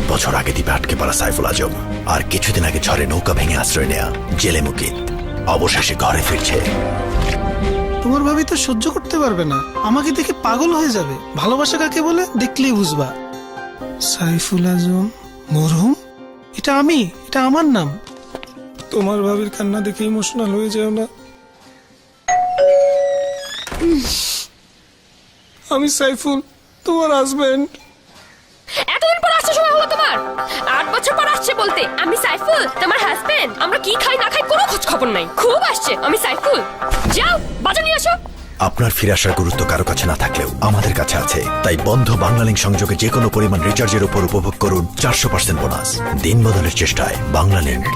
7 বছর আগে দ্বীপে আটকে পড়া সাইফুল আজম আর কিছুদিন আগে ঝড়ে নৌকা ভেঙে আশ্রয় নেয়া জেলে মুকিত অবশেষে ঘরে ফিরছে। তোমার ভাবি তো সহ্য করতে পারবে না, আমাকে দেখে পাগল হয়ে যাবে। ভালোবাসা কাকে বলে দেখলেই বুঝবা। সাইফুল আজম মরহুম, এটা আমার নাম। তোমার ভাবির কান্না দেখে ইমোশনাল হয়ে যাও না। আমি সাইফুল, তোমার হাজবেন্ড। এতদিন পর আসছে সময় হলো তোমার? 8 বছর পর আসছে বলতে আমি সাইফুল তোমার হাজবেন্ড। আমরা কি খাই না খাই কোনো খোঁজ খবর নাই। খুব আসছে আমি সাইফুল। যাও বাজা নিয়ে আসো। আপনার ফিরে আসার গুরুত্ব কারো কাছে না থাকলেও আমাদের কাছে আছে, তাই বন্ধ বাংলালিংক সংযোগে যে কোনো পরিমাণ রিচার্জের উপর উপভোগ করুন 400% বোনাস। দিন বদলের চেষ্টায় বাংলালিংক।